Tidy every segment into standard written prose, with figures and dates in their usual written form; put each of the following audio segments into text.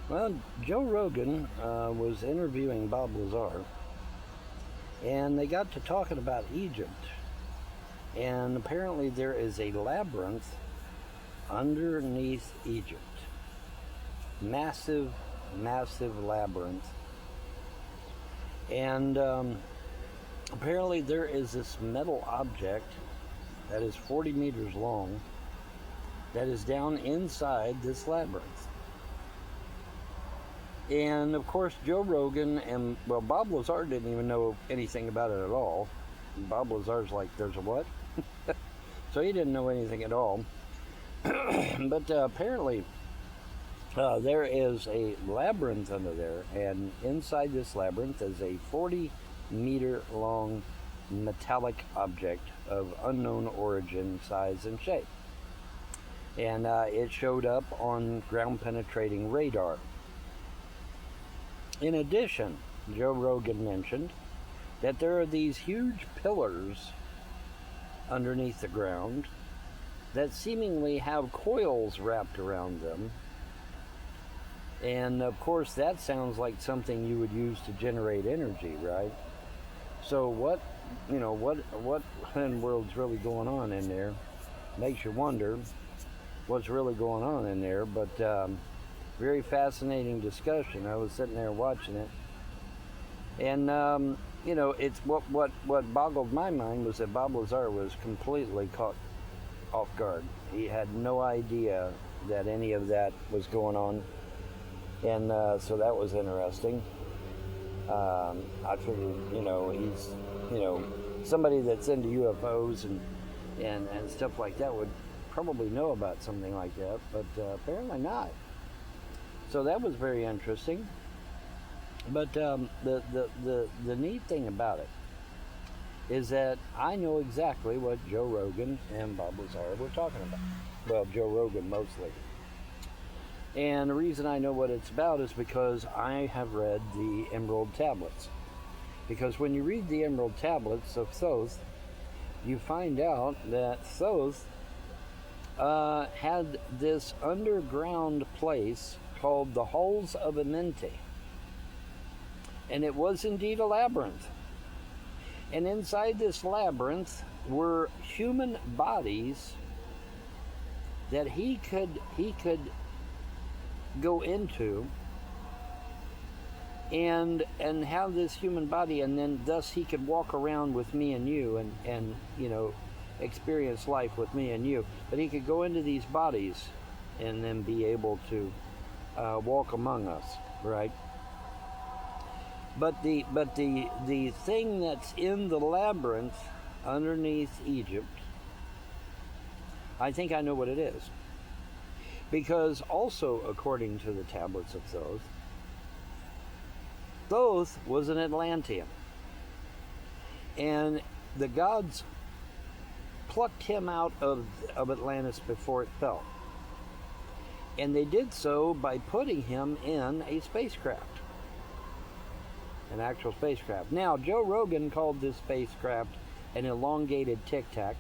Well, Joe Rogan was interviewing Bob Lazar, and they got to talking about Egypt. And apparently, there is a labyrinth underneath Egypt. Massive, massive labyrinth. And apparently, there is this metal object that is 40 meters long that is down inside this labyrinth. And of course, Joe Rogan and, well, Bob Lazar didn't even know anything about it at all. Bob Lazar's like, there's a what? So he didn't know anything at all. But apparently, there is a labyrinth under there, and inside this labyrinth is a 40-meter long metallic object of unknown origin, size, and shape. And it showed up on ground penetrating radar. In addition, Joe Rogan mentioned that there are these huge pillars underneath the ground that seemingly have coils wrapped around them. And of course, that sounds like something you would use to generate energy, right? So what in the world's really going on in there? Makes you wonder what's really going on in there. But very fascinating discussion. I was sitting there watching it, and it's what boggled my mind was that Bob Lazar was completely caught off guard. He had no idea that any of that was going on, and so that was interesting. I figured, he's, somebody that's into UFOs and stuff like that would probably know about something like that, but apparently not. So that was very interesting. But the neat thing about it is that I know exactly what Joe Rogan and Bob Lazar were talking about. Well, Joe Rogan mostly. And the reason I know what it's about is because I have read the Emerald Tablets. Because when you read the Emerald Tablets of Thoth, you find out that Thoth had this underground place called the Halls of Amenti. And it was indeed a labyrinth. And inside this labyrinth were human bodies that he could go into and have this human body, and then thus he could walk around with me and you and experience life with me and you. But he could go into these bodies and then be able to walk among us, right? But the thing that's in the labyrinth underneath Egypt, I think I know what it is. Because also, according to the tablets of Thoth, Thoth was an Atlantean. And the gods plucked him out of Atlantis before it fell. And they did so by putting him in a spacecraft. An actual spacecraft. Now, Joe Rogan called this spacecraft an elongated Tic Tac.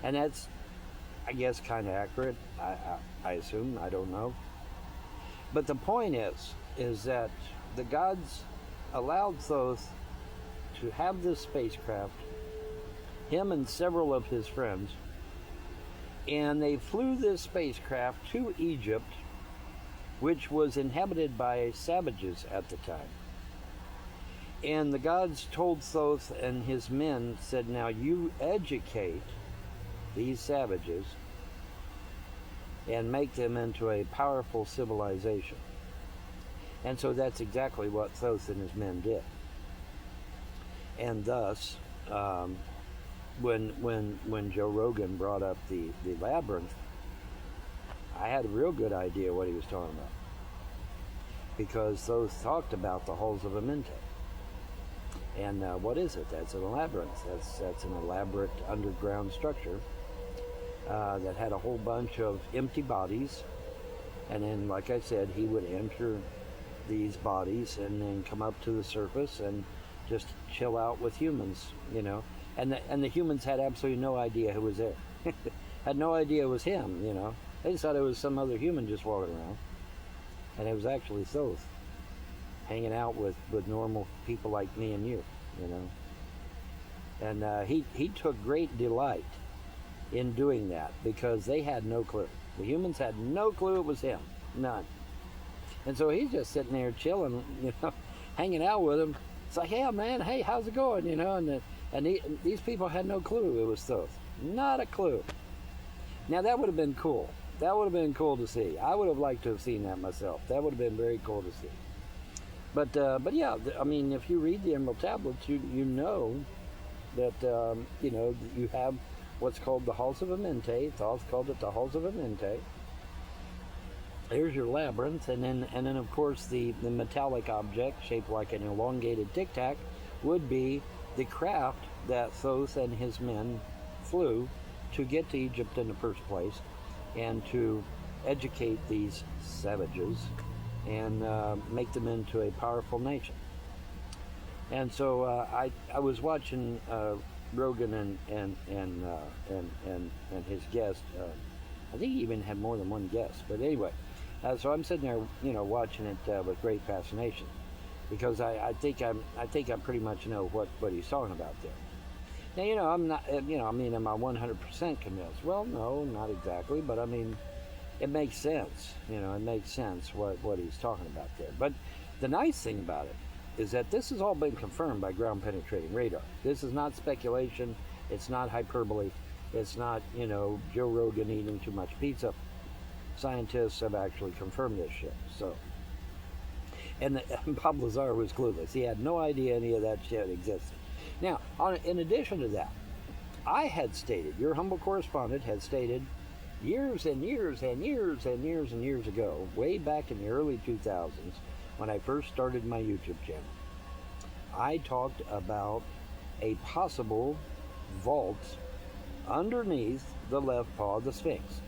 And that's, I guess, kind of accurate. I assume. I don't know. But the point is that the gods allowed Thoth to have this spacecraft, him and several of his friends, and they flew this spacecraft to Egypt, which was inhabited by savages at the time. And the gods told Thoth and his men, said, now you educate these savages and make them into a powerful civilization. And so that's exactly what Thoth and his men did. And thus, when Joe Rogan brought up the labyrinth, I had a real good idea what he was talking about. Because Thoth talked about the Halls of Amenti. And what is it? That's a labyrinth. That's an elaborate underground structure that had a whole bunch of empty bodies. And then, like I said, he would enter these bodies and then come up to the surface and just chill out with humans, And the humans had absolutely no idea who was there. Had no idea it was him, They just thought it was some other human just walking around. And it was actually Thoth hanging out with normal people like me and you, you know. And he took great delight in doing that because they had no clue. The humans had no clue it was him, none. And so he's just sitting there chilling, you know, hanging out with them. It's like, yeah, man, hey, how's it going, you know? And these people had no clue it was Thoth, not a clue. Now that would have been cool. That would have been cool to see. I would have liked to have seen that myself. That would have been very cool to see. But yeah, I mean, if you read the Emerald Tablets, you know that you know you have what's called the Halls of Amenti. Thoth called it the Halls of Amenti. Here's your labyrinth, and then of course the metallic object shaped like an elongated tic tac would be the craft that Thoth and his men flew to get to Egypt in the first place, and to educate these savages and make them into a powerful nation. And so I was watching Rogan and his guest. I think he even had more than one guest. But anyway, so I'm sitting there, you know, watching it with great fascination, because I think I pretty much know what he's talking about there. Now, you know, I'm not, you know, I mean, am I 100% convinced? Well, no, not exactly, but I mean, it makes sense. You know, it makes sense what he's talking about there. But the nice thing about it is that this has all been confirmed by ground penetrating radar. This is not speculation. It's not hyperbole. It's not, you know, Joe Rogan eating too much pizza. Scientists have actually confirmed this shit. So, and Bob Lazar was clueless. He had no idea any of that shit existed. Now, in addition to that, I had stated, your humble correspondent had stated, years and years and years and years and years ago, way back in the early 2000s, when I first started my YouTube channel, I talked about a possible vault underneath the left paw of the Sphinx.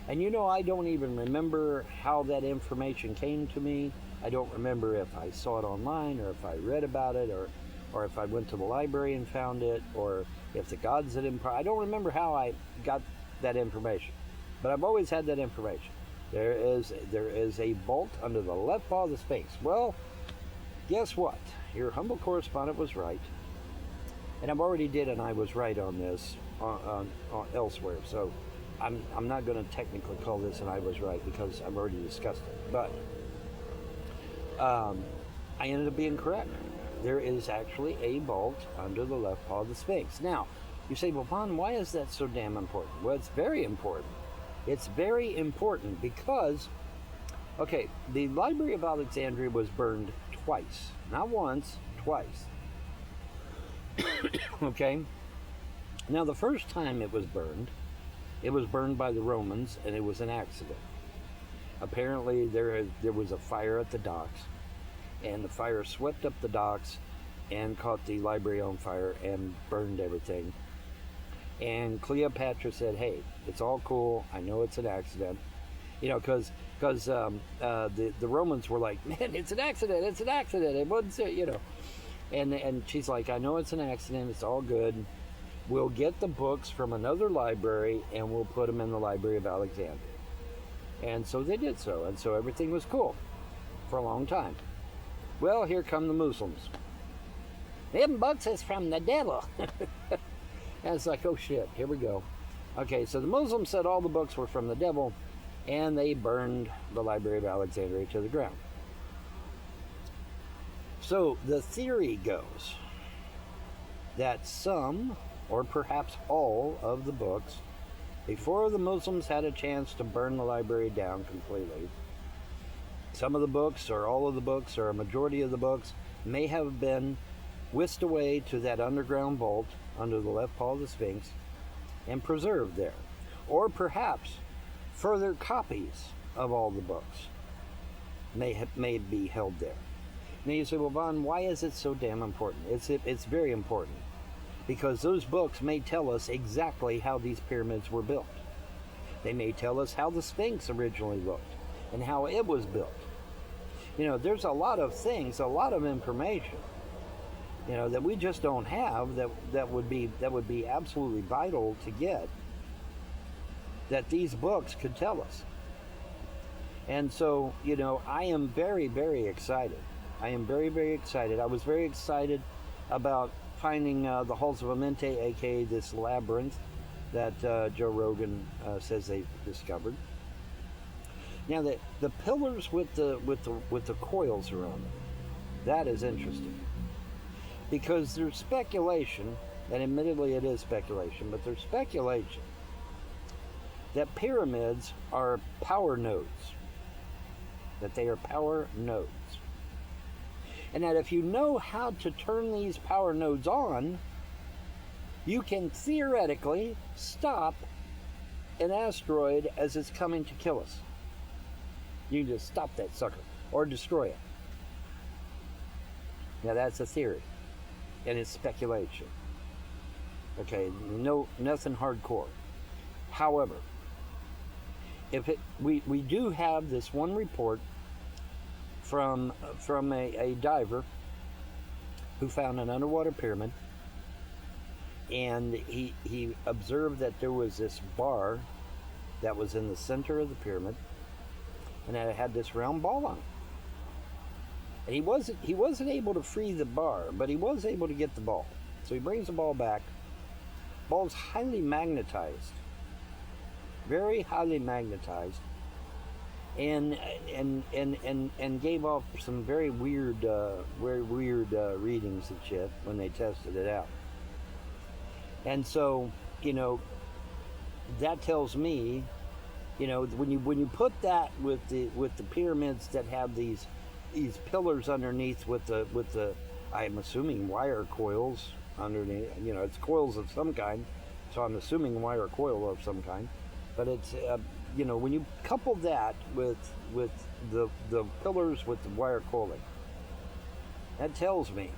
And you know, I don't even remember how that information came to me. I don't remember if I saw it online, or if I read about it, or if I went to the library and found it, or if the gods had I don't remember how I got that information, but I've always had that information. There is a vault under the left paw of the Sphinx. Well, guess what? Your humble correspondent was right, and I've already did an I was right on this on elsewhere. So I'm not going to technically call this an I was right because I've already discussed it. But I ended up being correct. There is actually a vault under the left paw of the Sphinx. Now, you say, well, Vaughn, why is that so damn important? Well, it's very important. It's very important because, okay, the Library of Alexandria was burned twice. Not once, twice. Okay? Now, the first time it was burned by the Romans, and it was an accident. Apparently, there was a fire at the docks, and the fire swept up the docks and caught the library on fire and burned everything. And Cleopatra said, hey, it's all cool. I know it's an accident. You know, because the Romans were like, man, it's an accident. It wasn't, you know. And she's like, I know it's an accident. It's all good. We'll get the books from another library and we'll put them in the Library of Alexandria. And so they did so. And so everything was cool for a long time. Well, here come the Muslims. Them books is from the devil. And it's like, oh shit, here we go. Okay, so the Muslims said all the books were from the devil, and they burned the Library of Alexandria to the ground. So the theory goes that some, or perhaps all, of the books, before the Muslims had a chance to burn the library down completely, some of the books, or all of the books, or a majority of the books, may have been whisked away to that underground vault under the left paw of the Sphinx and preserved there. Or perhaps further copies of all the books may be held there. Now you say, well, Vaughn, why is it so damn important? It's very important because those books may tell us exactly how these pyramids were built. They may tell us how the Sphinx originally looked and how it was built. You know, there's a lot of things, a lot of information, you know, that we just don't have that would be absolutely vital to get, that these books could tell us. And so, I am very, very excited. I am very, very excited. I was very excited about finding the halls of Amente, aka this labyrinth that Joe Rogan says they discovered. Now, the pillars with the coils around them, that is interesting, because there's speculation, and admittedly it is speculation, but there's speculation that pyramids are power nodes, that they are power nodes, and that if you know how to turn these power nodes on, you can theoretically stop an asteroid as it's coming to kill us. You can just stop that sucker or destroy it. Now that's a theory, and it's speculation. Okay, nothing hardcore. However, we do have this one report from a diver who found an underwater pyramid, and he observed that there was this bar that was in the center of the pyramid, and that it had this round ball on it. And he wasn't able to free the bar, but he was able to get the ball. So he brings the ball back. Ball's highly magnetized, very highly magnetized, and gave off some very weird readings and shit when they tested it out. And so, that tells me, when you put that with the pyramids that have these pillars underneath with the I'm assuming wire coils underneath, it's coils of some kind, so I'm assuming wire coil of some kind, but it's when you couple that with the pillars with the wire coiling, that tells me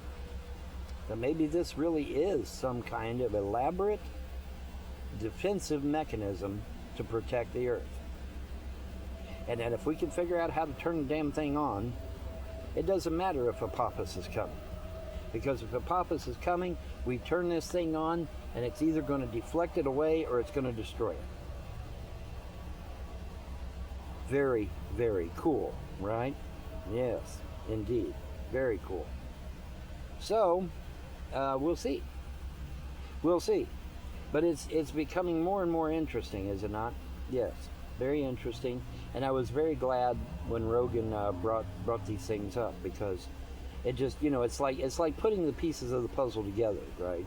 that maybe this really is some kind of elaborate defensive mechanism to protect the Earth. And that if we can figure out how to turn the damn thing on, it doesn't matter if Apophis is coming. Because if Apophis is coming, we turn this thing on, and it's either going to deflect it away or it's going to destroy it. Very, very cool, right? Yes, indeed. Very cool. So, we'll see. We'll see. But it's becoming more and more interesting, is it not? Yes, very interesting. And I was very glad when Rogan brought these things up, because it just, it's like putting the pieces of the puzzle together, right?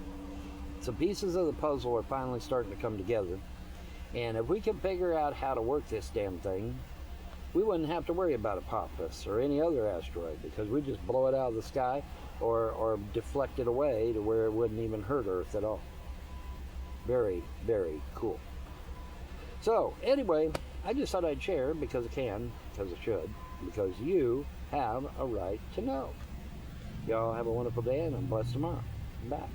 So pieces of the puzzle are finally starting to come together. And if we can figure out how to work this damn thing, we wouldn't have to worry about Apophis or any other asteroid, because we just blow it out of the sky or deflect it away to where it wouldn't even hurt Earth at all. Very, very cool. So, anyway, I just thought I'd share because I can, because I should, because you have a right to know. Y'all have a wonderful day, and I'm blessed tomorrow. Bye.